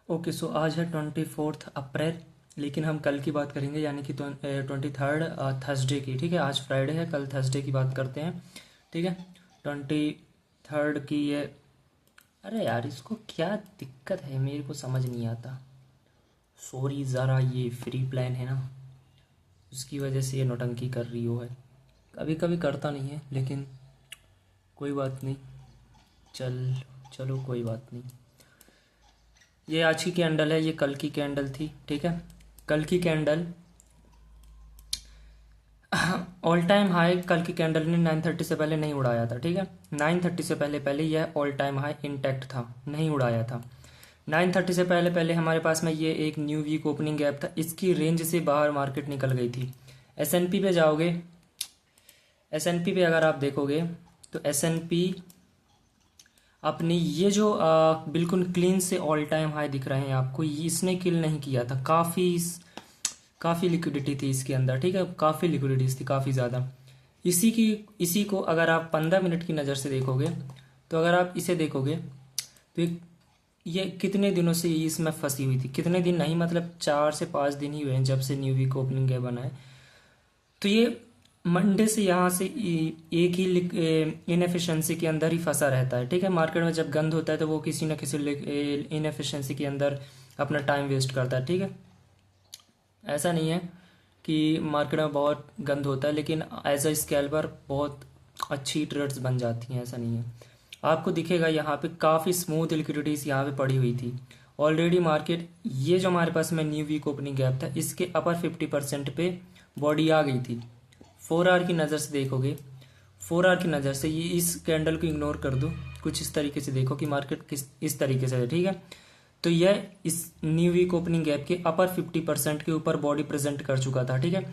Okay so आज है 24 अप्रैल। लेकिन हम कल की बात करेंगे यानी कि 23 थर्सडे की। ठीक है, आज फ्राइडे है, कल थर्सडे की बात करते हैं। ठीक है, 23 की ये। अरे यार, इसको क्या दिक्कत है मेरे को समझ नहीं आता। सॉरी, ज़रा ये फ्री प्लान है ना, उसकी वजह से ये नौटंकी कर रही हो है। कभी कभी करता नहीं है, लेकिन कोई बात नहीं। चल चलो, कोई बात नहीं। ये आज की कैंडल है, ये कल की कैंडल थी। ठीक है, कल की कैंडल ऑल टाइम हाई कल की कैंडल ने 9:30 से पहले नहीं उड़ाया था। ठीक है, 9:30 से पहले पहले यह ऑल टाइम हाई इंटैक्ट था, नहीं उड़ाया था। 9:30 से पहले पहले हमारे पास में ये एक न्यू वीक ओपनिंग गैप था, इसकी रेंज से बाहर मार्केट निकल गई थी। एसएनपी पे जाओगे, एसएनपी पे अगर आप देखोगे तो एसएनपी अपनी ये जो बिल्कुल क्लीन से ऑल टाइम हाई दिख रहे हैं आपको, इसने किल नहीं किया था। काफ़ी लिक्विडिटी थी इसके अंदर। ठीक है, काफ़ी लिक्विडिटी थी, काफ़ी ज़्यादा। इसी को अगर आप 15 मिनट की नज़र से देखोगे, तो अगर आप इसे देखोगे तो ये कितने दिनों से ये इसमें फंसी हुई थी। कितने दिन नहीं, मतलब 4 से 5 दिन ही हुए हैं जब से न्यू वीक ओपनिंग गैप बना है। तो ये मंडे से यहाँ से एक ही इनएफिशिएंसी के अंदर ही फंसा रहता है। ठीक है, मार्केट में जब गंद होता है तो वो किसी न किसी इनएफिशिएंसी के अंदर अपना टाइम वेस्ट करता है। ठीक है, ऐसा नहीं है कि मार्केट में बहुत गंद होता है, लेकिन एज अ स्कैल्पर बहुत अच्छी ट्रेड्स बन जाती हैं, ऐसा नहीं है। आपको दिखेगा यहाँ पे काफ़ी स्मूथ लिक्विडिटीज यहाँ पे पड़ी हुई थी ऑलरेडी। मार्केट ये जो हमारे पास में न्यू वीक ओपनिंग गैप था, इसके अपर 50% पे बॉडी आ गई थी। 4 आवर की नज़र से देखोगे, 4 आवर की नज़र से ये इस कैंडल को इग्नोर कर दो, कुछ इस तरीके से देखो कि मार्केट किस इस तरीके से है। ठीक है, तो यह इस न्यू वीक ओपनिंग गैप के अपर 50% के ऊपर बॉडी प्रेजेंट कर चुका था। ठीक है,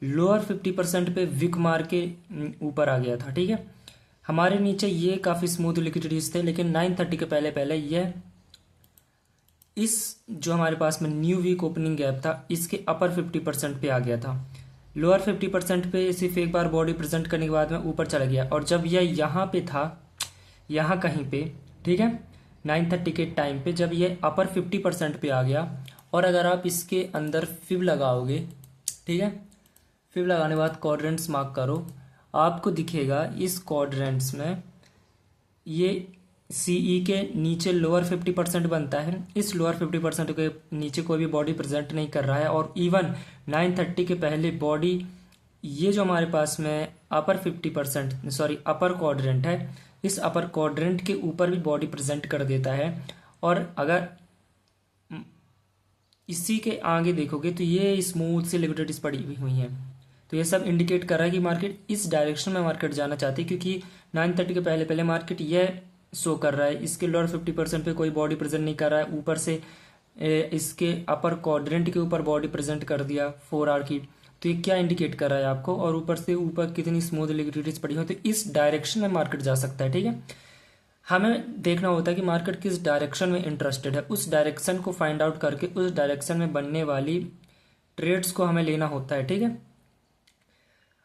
लोअर 50% पे विक मार के ऊपर आ गया था। ठीक है, हमारे नीचे ये काफ़ी स्मूथ लिक्विडिटीज थे, लेकिन 9:30 के पहले पहले यह इस जो हमारे पास में न्यू वीक ओपनिंग गैप था, इसके अपर 50% पे आ गया था। लोअर 50% पे सिर्फ एक बार बॉडी प्रेजेंट करने के बाद में ऊपर चला गया, और जब यह यहाँ पे था, यहाँ कहीं पे, ठीक है, 9:30 के टाइम पे जब ये अपर 50% पे आ गया, और अगर आप इसके अंदर फिब लगाओगे, ठीक है, फिब लगाने के बाद क्वाड्रेंट्स मार्क करो, आपको दिखेगा इस क्वाड्रेंट्स में ये सीई के नीचे लोअर 50% बनता है। इस लोअर 50% के नीचे कोई भी बॉडी प्रेजेंट नहीं कर रहा है, और इवन 9:30 के पहले बॉडी ये जो हमारे पास में अपर 50% सॉरी अपर क्वाड्रेंट है, इस अपर क्वाड्रेंट के ऊपर भी बॉडी प्रेजेंट कर देता है। और अगर इसी के आगे देखोगे तो ये स्मूथ सी लिक्विडिटीज पड़ी हुई हैं। तो ये सब इंडिकेट कर रहा है कि मार्केट इस डायरेक्शन में मार्केट जाना चाहती है, क्योंकि 9:30 के पहले पहले मार्केट यह शो कर रहा है, इसके लोअर 50% पे कोई बॉडी प्रेजेंट नहीं कर रहा है, ऊपर से इसके अपर क्वाड्रेंट के ऊपर बॉडी प्रेजेंट कर दिया 4 आवर की। तो ये क्या इंडिकेट कर रहा है आपको, और ऊपर से ऊपर कितनी स्मूथ लिक्विडिटीज पड़ी हो, तो इस डायरेक्शन में मार्केट जा सकता है। ठीक है, हमें देखना होता है कि मार्केट किस डायरेक्शन में इंटरेस्टेड है, उस डायरेक्शन को फाइंड आउट करके उस डायरेक्शन में बनने वाली ट्रेड्स को हमें लेना होता है। ठीक है,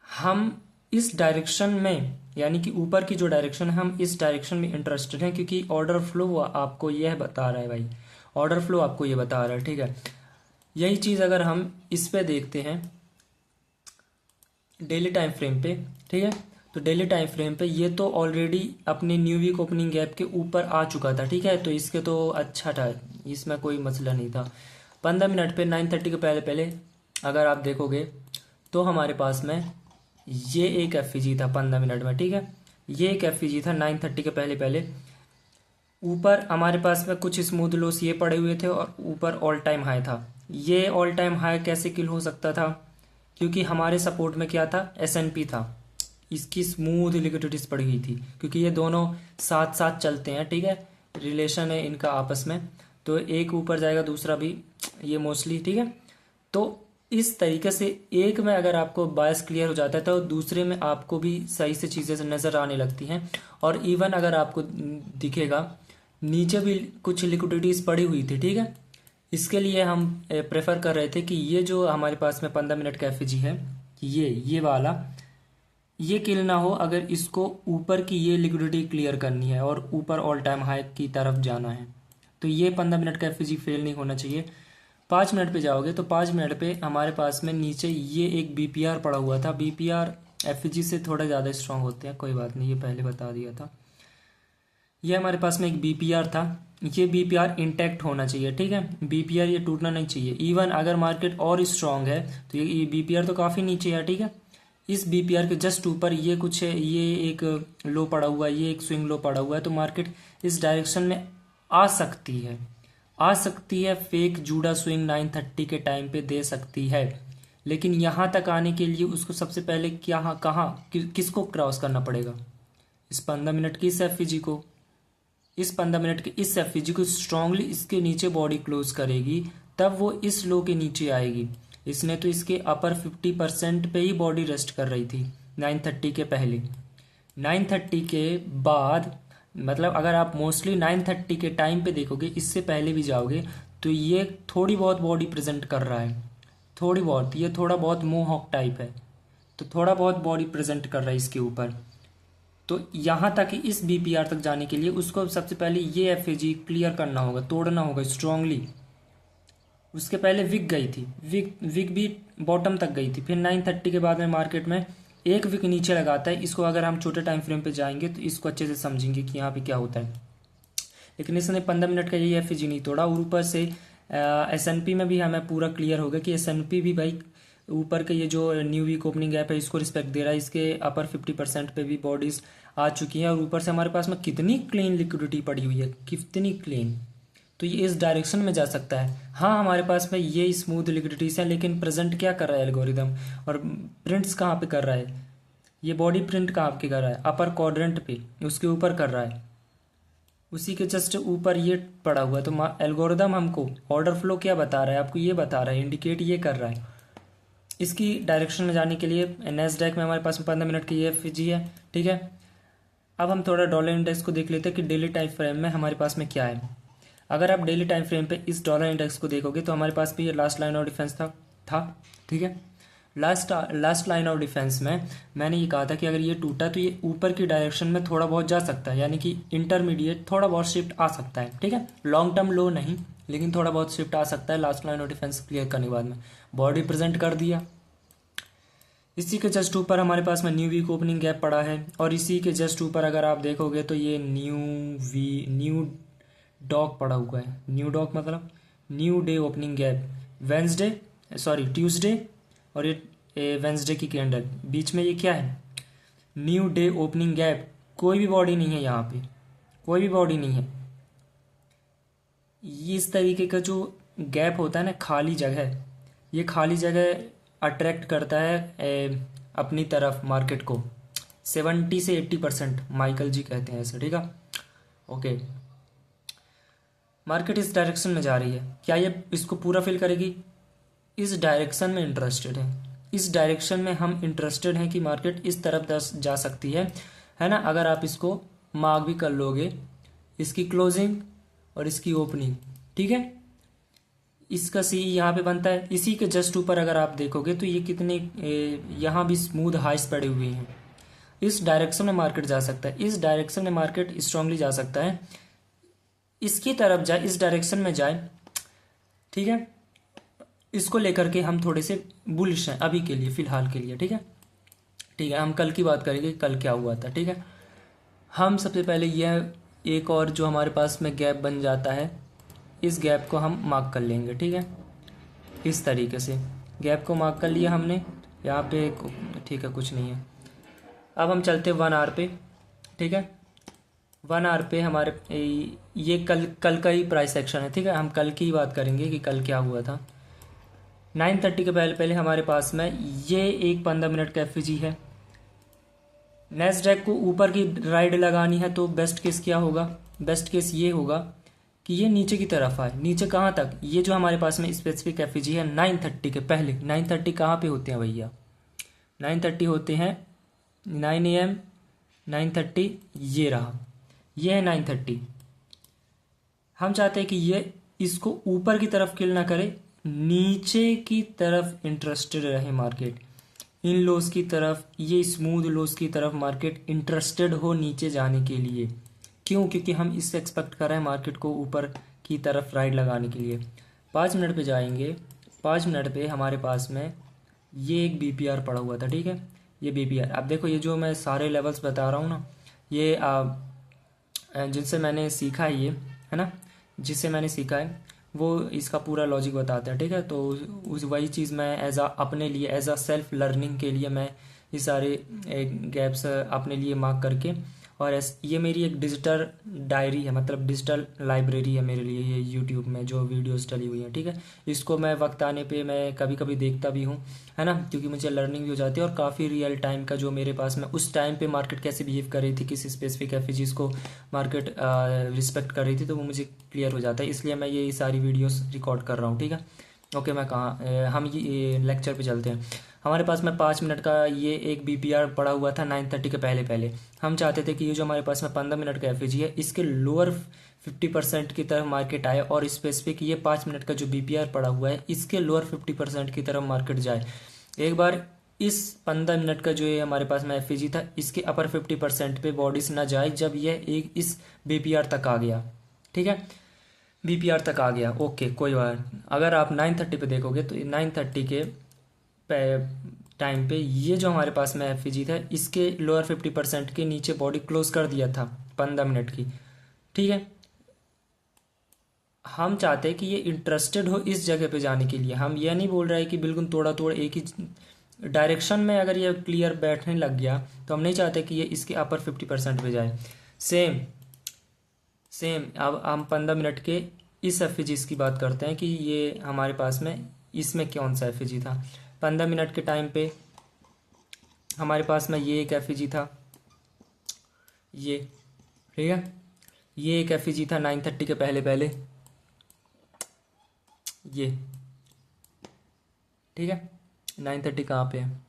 हम इस डायरेक्शन में यानी कि ऊपर की जो डायरेक्शन है, हम इस डायरेक्शन में इंटरेस्टेड हैं, क्योंकि ऑर्डर फ्लो आपको यह बता रहा है भाई, ऑर्डर फ्लो आपको ये बता रहा है। ठीक है, यही चीज़ अगर हम इस पे देखते हैं डेली टाइम फ्रेम पे, ठीक है, तो डेली टाइम फ्रेम पे ये तो ऑलरेडी अपने न्यू वीक ओपनिंग गैप के ऊपर आ चुका था। ठीक है, तो इसके तो अच्छा था, इसमें कोई मसला नहीं था। 15 मिनट पे 9:30 के पहले पहले अगर आप देखोगे तो हमारे पास में ये एक एफ था 15 मिनट में। ठीक है, ये एक एफ था 9:30 के पहले पहले। ऊपर हमारे पास में कुछ स्मूथ लोस ये पड़े हुए थे, और ऊपर ऑल टाइम हाई था। ये ऑल टाइम हाई कैसे किल हो सकता था, क्योंकि हमारे सपोर्ट में क्या था, एसएनपी था, इसकी स्मूथ लिक्विडिटीज पड़ी हुई थी, क्योंकि ये दोनों साथ साथ चलते हैं। ठीक है, रिलेशन है इनका आपस में, तो एक ऊपर जाएगा दूसरा भी, ये मोस्टली। ठीक है, तो इस तरीके से एक में अगर आपको बायस क्लियर हो जाता है तो दूसरे में आपको भी सही से चीज़ें नज़र आने लगती हैं। और इवन अगर आपको दिखेगा नीचे भी कुछ लिक्विडिटीज पड़ी हुई थी। ठीक है, इसके लिए हम प्रेफर कर रहे थे कि ये जो हमारे पास में 15 मिनट का एफ है, ये वाला ये किल ना हो, अगर इसको ऊपर की ये लिक्विडिटी क्लियर करनी है और ऊपर ऑल टाइम हाई की तरफ जाना है, तो ये 15 मिनट का एफवीजी फेल नहीं होना चाहिए। 5 मिनट पे जाओगे तो 5 मिनट पे हमारे पास में नीचे ये एक बीपीआर पड़ा हुआ था। बीपीआर एफवीजी से थोड़ा ज़्यादा स्ट्रांग होते हैं, कोई बात नहीं, ये पहले बता दिया था। ये हमारे पास में एक बीपीआर था, ये बीपीआर इंटैक्ट होना चाहिए, ठीक है। बीपीआर ये टूटना नहीं चाहिए। इवन अगर मार्केट और स्ट्रांग है तो ये बीपीआर तो काफ़ी नीचे है, ठीक है। इस बीपीआर के जस्ट ऊपर ये कुछ है, ये एक लो पड़ा हुआ है, ये एक स्विंग लो पड़ा हुआ है, तो मार्केट इस डायरेक्शन में आ सकती है, आ सकती है। फेक जूडा स्विंग 930 के टाइम पे दे सकती है, लेकिन यहाँ तक आने के लिए उसको सबसे पहले किसको क्रॉस करना पड़ेगा? इस 15 मिनट की इस एफवीजी को, इस 15 मिनट के इस एफवीजी को स्ट्रांगली इसके नीचे बॉडी क्लोज करेगी, तब वो इस लो के नीचे आएगी। इसने तो इसके अपर 50% पे ही बॉडी रेस्ट कर रही थी 930 के पहले। 930 के बाद मतलब अगर आप मोस्टली 930 के टाइम पे देखोगे, इससे पहले भी जाओगे, तो ये थोड़ी बहुत बॉडी प्रेजेंट कर रहा है, थोड़ी बहुत, ये थोड़ा बहुत मोहॉक टाइप है, तो थोड़ा बहुत बॉडी प्रेजेंट कर रहा है इसके ऊपर। तो यहाँ तक इस बीपीआर तक जाने के लिए उसको सबसे पहले ये एफएजी क्लियर करना होगा, तोड़ना होगा स्ट्रांगली। उसके पहले विक गई थी, विक भी बॉटम तक गई थी, फिर 930 के बाद में मार्केट में एक विक नीचे लगाता है। इसको अगर हम छोटे टाइम फ्रेम पे जाएंगे तो इसको अच्छे से समझेंगे कि यहाँ पे क्या होता है। लेकिन इसने 15 मिनट का ये एफएजी नहीं तोड़ा, और ऊपर से एसएनपी में भी हमें पूरा क्लियर होगा कि एसएनपी भी भाई ऊपर के ये जो न्यू वीक ओपनिंग गैप है इसको रिस्पेक्ट दे रहा है। इसके अपर 50% पे भी बॉडीज आ चुकी हैं, और ऊपर से हमारे पास में कितनी क्लीन लिक्विडिटी पड़ी हुई है, कितनी क्लीन। तो ये इस डायरेक्शन में जा सकता है। हाँ, हमारे पास में ये स्मूथ लिक्विडिटीज है, लेकिन प्रेजेंट क्या कर रहा है एल्गोरिदम, और प्रिंट्स कहाँ पे कर रहा है? ये बॉडी प्रिंट कहाँ पे कर रहा है? अपर क्वाड्रेंट पे, उसके ऊपर कर रहा है, उसी के जस्ट ऊपर ये पड़ा हुआ है। तो एल्गोरिदम हमको ऑर्डर फ्लो क्या बता रहा है? आपको ये बता रहा है, इंडिकेट ये कर रहा है। इसकी डायरेक्शन में जाने के लिए नैस्डैक में हमारे पास 15 मिनट की ये एफजी है, ठीक है। अब हम थोड़ा डॉलर इंडेक्स को देख लेते हैं कि डेली टाइम फ्रेम में हमारे पास में क्या है। अगर आप डेली टाइम फ्रेम पे इस डॉलर इंडेक्स को देखोगे तो हमारे पास भी ये लास्ट लाइन ऑफ डिफेंस था, ठीक है। लास्ट लाइन ऑफ डिफेंस में मैंने ये कहा था कि अगर ये टूटा तो ये ऊपर की डायरेक्शन में थोड़ा बहुत जा सकता है, यानी कि इंटरमीडिएट थोड़ा बहुत शिफ्ट आ सकता है, ठीक है। लॉन्ग टर्म लो नहीं, लेकिन थोड़ा बहुत शिफ्ट आ सकता है last line of defence clear करने के बाद में। बॉडी प्रेजेंट कर दिया। इसी के जस्ट ऊपर हमारे पास में न्यू वीक ओपनिंग गैप पड़ा है, और इसी के जस्ट ऊपर अगर आप देखोगे तो ये न्यू डॉक पड़ा हुआ है। न्यू डॉक मतलब new day opening gap, Tuesday, और ये वेंसडे की कैंडल, बीच में ये क्या है? New day opening gap. कोई भी बॉडी नहीं है यहाँ पे, कोई भी बॉडी नहीं है। ये इस तरीके का जो गैप होता है ना, खाली जगह, ये खाली जगह अट्रैक्ट करता है अपनी तरफ मार्केट को। 70 से 80% माइकल जी कहते हैं ऐसे, ठीक है। ओके, मार्केट इस डायरेक्शन में जा रही है, क्या ये इसको पूरा फिल करेगी? इस डायरेक्शन में इंटरेस्टेड है, इस डायरेक्शन में हम इंटरेस्टेड हैं कि मार्केट इस तरफ जा सकती है ना। अगर आप इसको मार्क भी कर लोगे, इसकी क्लोजिंग और इसकी ओपनिंग, ठीक है। इसका सी यहाँ पे बनता है। इसी के जस्ट ऊपर अगर आप देखोगे तो ये कितने यहाँ भी स्मूथ हाइस पड़े हुए हैं। इस डायरेक्शन में मार्केट जा सकता है, इस डायरेक्शन में मार्केट स्ट्रांगली जा सकता है, इसकी तरफ जाए, इस डायरेक्शन में जाए, ठीक है। इसको लेकर के हम थोड़े से बुलिश हैं अभी के लिए, फिलहाल के लिए, ठीक है। ठीक है, हम कल की बात करेंगे, कल क्या हुआ था, ठीक है। हम सबसे पहले यह एक और जो हमारे पास में गैप बन जाता है, इस गैप को हम मार्क कर लेंगे, ठीक है। इस तरीके से गैप को मार्क कर लिया हमने यहाँ पे, ठीक है, कुछ नहीं है। अब हम चलते 1 आवर पे, ठीक है। 1 आवर पे हमारे ये कल का ही प्राइस एक्शन है, ठीक है। हम कल की ही बात करेंगे कि कल क्या हुआ था। 930 के पहले हमारे पास में ये एक 15 मिनट का एफजी है। नेस्डैक को ऊपर की राइड लगानी है तो बेस्ट केस क्या होगा? बेस्ट केस ये होगा कि ये नीचे की तरफ आए। नीचे कहाँ तक? ये जो हमारे पास में स्पेसिफिक एफजी है 930 के पहले। 930 कहाँ पे होते हैं भैया? 930 होते हैं 9 AM 930, ये रहा, ये है 930। हम चाहते हैं कि ये इसको ऊपर की तरफ किल ना करे, नीचे की तरफ इंटरेस्टेड रहे मार्केट, इन लोस की तरफ, ये स्मूथ लोस की तरफ मार्केट इंटरेस्टेड हो नीचे जाने के लिए। क्यों? क्योंकि हम इससे एक्सपेक्ट कर रहे हैं मार्केट को ऊपर की तरफ राइट लगाने के लिए। 5 मिनट पे जाएंगे। 5 मिनट पे हमारे पास में ये एक BPR पड़ा हुआ था, ठीक है। ये BPR, अब देखो ये जो मैं सारे लेवल्स बता रहा हूँ ना, ये जिनसे मैंने सीखा है ना, जिससे मैंने सीखा है वो इसका पूरा लॉजिक बताते हैं, ठीक है। तो उस वही चीज़ मैं अपने लिए एज अ सेल्फ लर्निंग के लिए मैं ये सारे गैप्स अपने लिए मार्क करके, और ये मेरी एक डिजिटल डायरी है, मतलब डिजिटल लाइब्रेरी है मेरे लिए ये यूट्यूब में जो वीडियोस डली हुई है, ठीक है। इसको मैं वक्त आने पे मैं कभी कभी देखता भी हूँ, है ना, क्योंकि मुझे लर्निंग भी हो जाती है और काफ़ी रियल टाइम का जो मेरे पास में उस टाइम पे मार्केट कैसे बिहेव कर रही थी, किसी स्पेसिफिक एफएजीज को मार्केट रिस्पेक्ट कर रही थी, तो वो मुझे क्लियर हो जाता है। इसलिए मैं ये सारी वीडियोस रिकॉर्ड कर रहा हूँ, ठीक है। ओके, मैं हम ये लेक्चर पे चलते हैं। हमारे पास में 5 मिनट का ये एक BPR पड़ा हुआ था 9:30 के पहले पहले। हम चाहते थे कि ये जो हमारे पास में 15 मिनट का एफएजी है इसके लोअर 50% की तरफ मार्केट आए, और स्पेसिफिक ये 5 मिनट का जो BPR पड़ा हुआ है इसके लोअर 50% की तरफ मार्केट जाए। एक बार इस 15 मिनट का जो ये हमारे पास में एफएजी था इसके अपर 50% पे बॉडीज ना जाए, जब यह एक इस BPR तक आ गया, ठीक है। BPR तक आ गया, ओके, कोई बात। अगर आप 9:30 पे देखोगे तो 9:30 के टाइम पे ये जो हमारे पास में एफईजी था इसके लोअर 50% के नीचे बॉडी क्लोज कर दिया था 15 मिनट की, ठीक है। हम चाहते हैं कि ये इंटरेस्टेड हो इस जगह पे जाने के लिए। हम ये नहीं बोल रहे कि बिल्कुल तोड़ा तोड़ एक ही डायरेक्शन में अगर ये क्लियर बैठने लग गया तो हम नहीं चाहते कि ये इसके अपर 50% पे जाए। सेम सेम अब हम 15 मिनट के इस एफईजी की बात करते हैं कि ये हमारे पास में इसमें कौन सा एफईजी था। 15 मिनट के टाइम पे हमारे पास में ये एक एफईजी था, ये, ठीक है। ये एक एफईजी था 9:30 के पहले पहले, ये, ठीक है। 9:30 कहाँ पे है,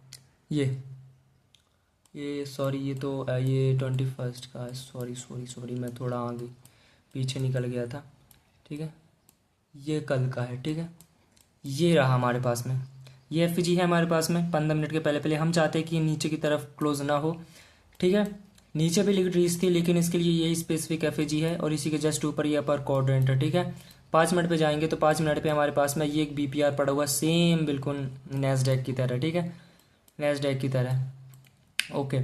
ये सॉरी, ये तो ये 21 का है, सॉरी सॉरी सॉरी, मैं थोड़ा आगे पीछे निकल गया था, ठीक है। ये कल का है, ठीक है। ये रहा हमारे पास में, ये एफईजी है हमारे पास में 15 मिनट के पहले पहले। हम चाहते हैं कि ये नीचे की तरफ क्लोज ना हो, ठीक है। नीचे भी लिक्विडिटीज थी लेकिन इसके लिए यही स्पेसिफिक एफईजी है, और इसी के जस्ट ऊपर ये अपर क्वाड्रेंट है, ठीक है। 5 मिनट पे जाएंगे तो 5 मिनट पे हमारे पास में ये एक BPR पड़ा हुआ सेम बिल्कुल नैस्डैक की तरह, ठीक है, नैस्डैक की तरह, ओके।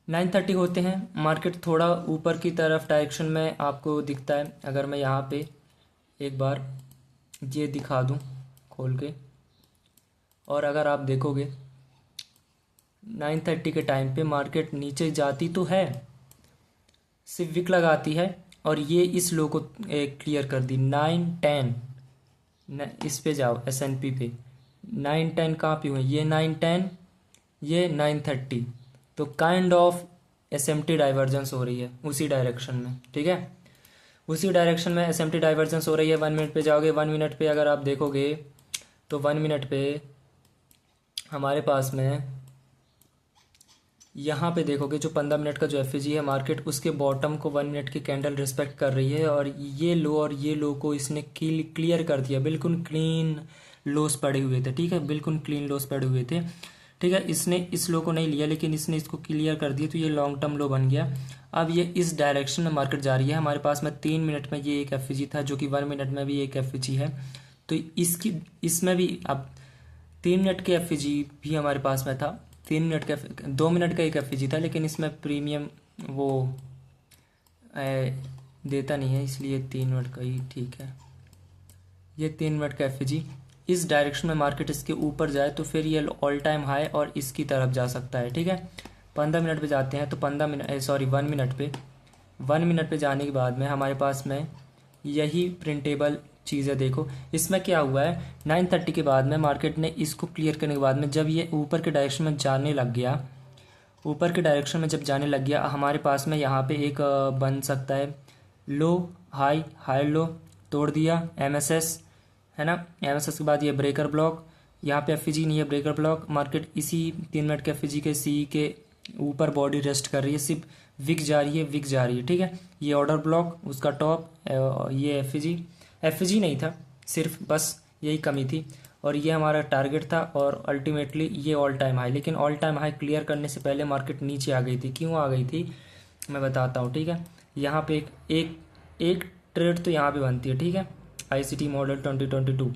9:30 होते हैं, मार्केट थोड़ा ऊपर की तरफ डायरेक्शन में आपको दिखता है। अगर मैं यहाँ पे एक बार ये दिखा दूँ खोल के, और अगर आप देखोगे 9:30 के टाइम पे मार्केट नीचे जाती तो है, सिर्फ विक लगाती है, और ये इस लो को क्लियर कर दी 9:10। इस पे जाओ S&P पे 9:10 कहाँ पे हुए, ये 9:10, ये 9:30, तो काइंड ऑफ SMT डाइवर्जेंस हो रही है उसी डायरेक्शन में, ठीक है। उसी डायरेक्शन में SMT डाइवर्जेंस हो रही है। 1 मिनट पे जाओगे, 1 मिनट पे अगर आप देखोगे तो 1 मिनट पे हमारे पास में यहाँ पे देखोगे जो 15 मिनट का जो एफईजी है मार्केट उसके बॉटम को 1 मिनट की कैंडल रिस्पेक्ट कर रही है, और ये लो और ये लो को इसने क्लियर कर दिया। बिल्कुल क्लीन लोस पड़े हुए थे, ठीक है, बिल्कुल क्लीन लोस पड़े हुए थे, ठीक है। इसने इस लो को नहीं लिया लेकिन इसने इसको क्लियर कर दिया, तो ये लॉन्ग टर्म लो बन गया। अब ये इस डायरेक्शन में मार्केट जा रही है। हमारे पास में 3 मिनट में ये एक एफईजी था, जो कि 1 मिनट में भी एक एफईजी है, तो इसमें भी अब 3 मिनट के एफईजी भी हमारे पास में था। 3 मिनट का 2 मिनट का एक एफईजी था, लेकिन इसमें प्रीमियम वो देता नहीं है, इसलिए 3 मिनट का ही ठीक है। ये 3 मिनट का एफईजी इस डायरेक्शन में मार्केट इसके ऊपर जाए तो फिर ये ऑल टाइम हाई और इसकी तरफ जा सकता है, ठीक है। 15 मिनट पे जाते हैं तो 15 मिनट 1 मिनट पे 1 मिनट पे जाने के बाद में हमारे पास में यही प्रिंटेबल चीज़ें देखो। इसमें क्या हुआ है, 9:30 के बाद में मार्केट ने इसको क्लियर करने के बाद में जब ये ऊपर के डायरेक्शन में जाने लग गया, ऊपर के डायरेक्शन में जब जाने लग गया, हमारे पास में यहाँ पे एक बन सकता है लो हाई, हाई लो तोड़ दिया MSS, है ना। MSS के बाद ये ब्रेकर ब्लॉक, यहाँ पे एफईजी नहीं है, ब्रेकर ब्लॉक। मार्केट इसी 3 मिनट के एफईजी के सी के ऊपर बॉडी रेस्ट कर रही है, सिर्फ विक जा रही है, विक जा रही है, ठीक है। ये ऑर्डर ब्लॉक, उसका टॉप, ये एफईजी नहीं था, सिर्फ बस यही कमी थी, और ये हमारा टारगेट था, और अल्टीमेटली ये ऑल टाइम हाई। लेकिन ऑल टाइम हाई क्लियर करने से पहले मार्केट नीचे आ गई थी। क्यों आ गई थी मैं बताता हूँ, ठीक है। यहाँ पे एक ट्रेड तो यहाँ पे बनती है, ठीक है। ICT मॉडल 2022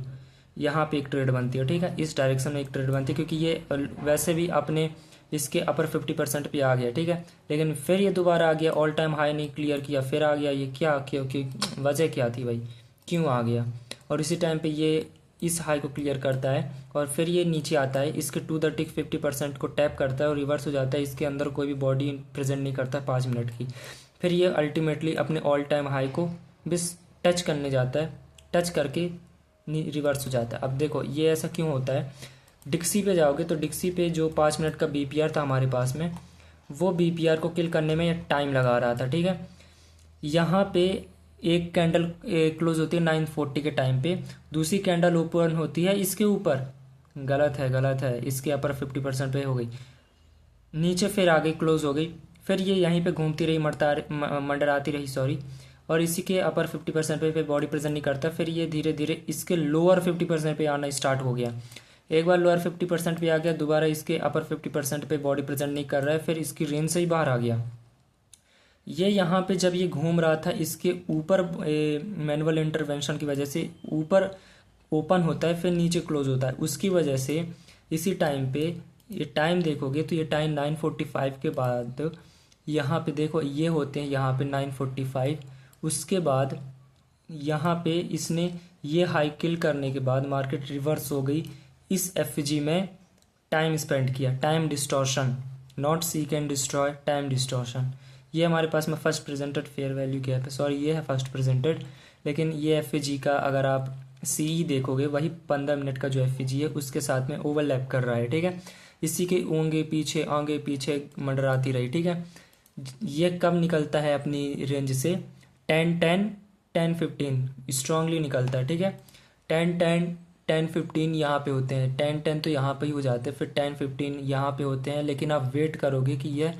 यहाँ पे एक ट्रेड बनती है, ठीक है। इस डायरेक्शन में एक ट्रेड बनती है, क्योंकि ये वैसे भी अपने इसके अपर 50% पे आ गया, ठीक है। लेकिन फिर ये दोबारा आ गया, ऑल टाइम हाई नहीं क्लियर किया, फिर आ गया। ये क्या, क्योंकि वजह क्या थी भाई, क्यों आ गया? और इसी टाइम पे ये इस हाई को क्लियर करता है और फिर ये नीचे आता है, इसके टू द टिक 50% को टैप करता है और रिवर्स हो जाता है। इसके अंदर कोई भी बॉडी प्रेजेंट नहीं करता 5 मिनट की। फिर ये अल्टीमेटली अपने ऑल टाइम हाई को बस टच करने जाता है, टच करके रिवर्स हो जाता है। अब देखो ये ऐसा क्यों होता है। डिक्सी पे जाओगे तो डिक्सी पे जो 5 मिनट का BPR था हमारे पास में, वो BPR को किल करने में टाइम लगा रहा था, ठीक है। यहाँ पे एक कैंडल क्लोज होती है 9:40 के टाइम पे, दूसरी कैंडल ओपन होती है इसके ऊपर, गलत है, इसके अपर 50% पे हो गई, नीचे फिर आगे क्लोज हो गई। फिर ये यहीं पे घूमती रही, मंडराती रही, सॉरी। और इसी के अपर 50% पे बॉडी प्रेजेंट नहीं करता। फिर ये धीरे धीरे इसके लोअर 50% पे आना स्टार्ट हो गया। एक बार लोअर 50% पे आ गया, दोबारा इसके अपर 50% पे बॉडी प्रेजेंट नहीं कर रहा है, फिर इसकी रेंज से ही बाहर आ गया। ये यहाँ पे जब ये घूम रहा था, इसके ऊपर मैनुअल इंटरवेंशन की वजह से ऊपर ओपन होता है, फिर नीचे क्लोज होता है। उसकी वजह से इसी टाइम पे, ये टाइम देखोगे तो ये टाइम 9:45 के बाद यहाँ पे देखो ये होते हैं, यहाँ पे 9:45। उसके बाद यहाँ पे इसने ये हाई किल करने के बाद मार्केट रिवर्स हो गई। इस FG में टाइम स्पेंड किया, time distortion, not seek and destroy, time distortion. ये हमारे पास में first presented fair value gap है, सॉरी ये है फर्स्ट प्रेजेंटेड। लेकिन ये FG का अगर आप CE देखोगे, वही 15 मिनट का जो FG है उसके साथ में ओवरलैप कर रहा है, ठीक है। इसी के आगे पीछे मंडराती रही, ठीक है। ये कब निकलता है अपनी रेंज से? 10-10 10-15 स्ट्रांगली निकलता है, ठीक है। 10-10 10-15 यहाँ पे होते हैं, 10-10 तो यहाँ पे ही हो जाते हैं, फिर 10-15 यहाँ पे होते हैं। लेकिन आप वेट करोगे कि यह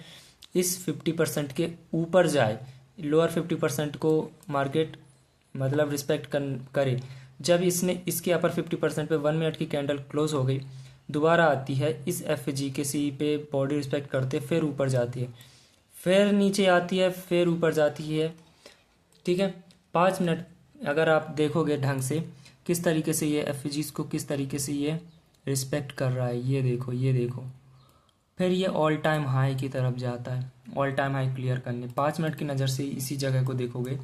इस 50% के ऊपर जाए, लोअर 50% को मार्केट मतलब रिस्पेक्ट करे। जब इसने इसके अपर 50% पे 1 मिनट की कैंडल क्लोज हो गई, दोबारा आती है इस FG के CE पे बॉडी रिस्पेक्ट करते, फिर ऊपर जाती है, फिर नीचे आती है, फिर ऊपर जाती है, ठीक है। 5 मिनट अगर आप देखोगे ढंग से किस तरीके से ये FGs को किस तरीके से ये रिस्पेक्ट कर रहा है, ये देखो। फिर ये ऑल टाइम हाई की तरफ जाता है, ऑल टाइम हाई क्लियर करने। 5 मिनट की नज़र से इसी जगह को देखोगे,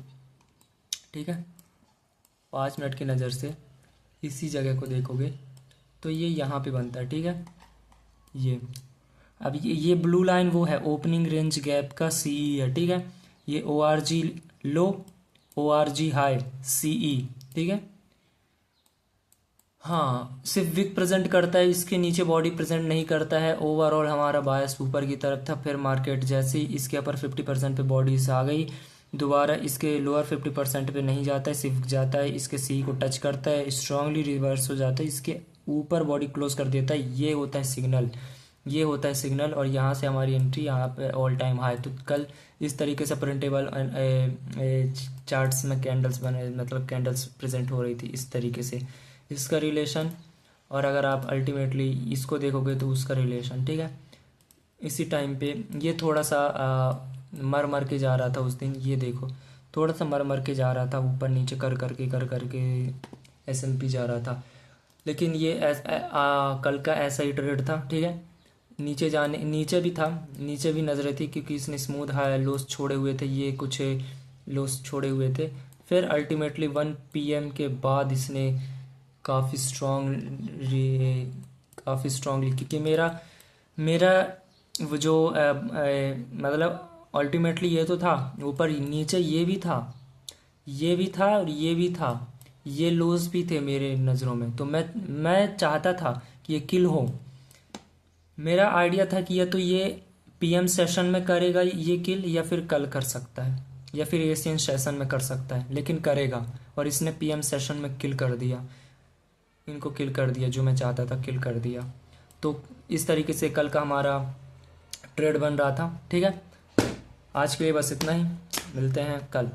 ठीक है। 5 मिनट की नज़र से इसी जगह को देखोगे तो ये यहाँ पे बनता है, ठीक है। ये अब ये ब्लू लाइन वो है ओपनिंग रेंज गैप का CE है, ठीक है। ये ORG लो, ORG हाई, CE, ठीक है। हाँ, सिर्फ विक प्रेजेंट करता है, इसके नीचे बॉडी प्रेजेंट नहीं करता है। ओवरऑल हमारा बायस ऊपर की तरफ था। फिर मार्केट जैसे ही इसके अपर 50% पे बॉडीज आ गई, दोबारा इसके लोअर 50% पे नहीं जाता है, सिर्फ जाता है इसके CE को टच करता है, स्ट्रांगली रिवर्स हो जाता है, इसके ऊपर बॉडी क्लोज कर देता है। ये होता है सिग्नल, और यहाँ से हमारी एंट्री यहाँ पे ऑल टाइम हाई। तो कल इस तरीके से प्रिंटेबल चार्ट्स में कैंडल्स बने, मतलब कैंडल्स प्रेजेंट हो रही थी इस तरीके से, इसका रिलेशन। और अगर आप अल्टीमेटली इसको देखोगे तो उसका रिलेशन, ठीक है। इसी टाइम पे ये थोड़ा सा मर के जा रहा था उस दिन, ये देखो थोड़ा सा मर के जा रहा था, ऊपर नीचे कर करके SMP जा रहा था। लेकिन ये कल का ऐसा ही ट्रेड था, ठीक है। नीचे भी था, नीचे भी नजरें थी, क्योंकि इसने स्मूथ हाई लॉस छोड़े हुए थे, ये कुछ लॉस छोड़े हुए थे। फिर अल्टीमेटली 1 PM के बाद इसने काफ़ी स्ट्रांगली, क्योंकि मेरा वो जो मतलब अल्टीमेटली ये तो था, ऊपर नीचे ये भी था और ये भी था, ये लॉस भी थे मेरे नज़रों में। तो मैं चाहता था कि ये किल हो। मेरा आइडिया था कि या तो ये PM सेशन में करेगा ये किल, या फिर कल कर सकता है, या फिर एशियन सेशन में कर सकता है, लेकिन करेगा। और इसने PM सेशन में किल कर दिया, इनको किल कर दिया, जो मैं चाहता था किल कर दिया। तो इस तरीके से कल का हमारा ट्रेड बन रहा था, ठीक है। आज के लिए बस इतना ही, मिलते हैं कल।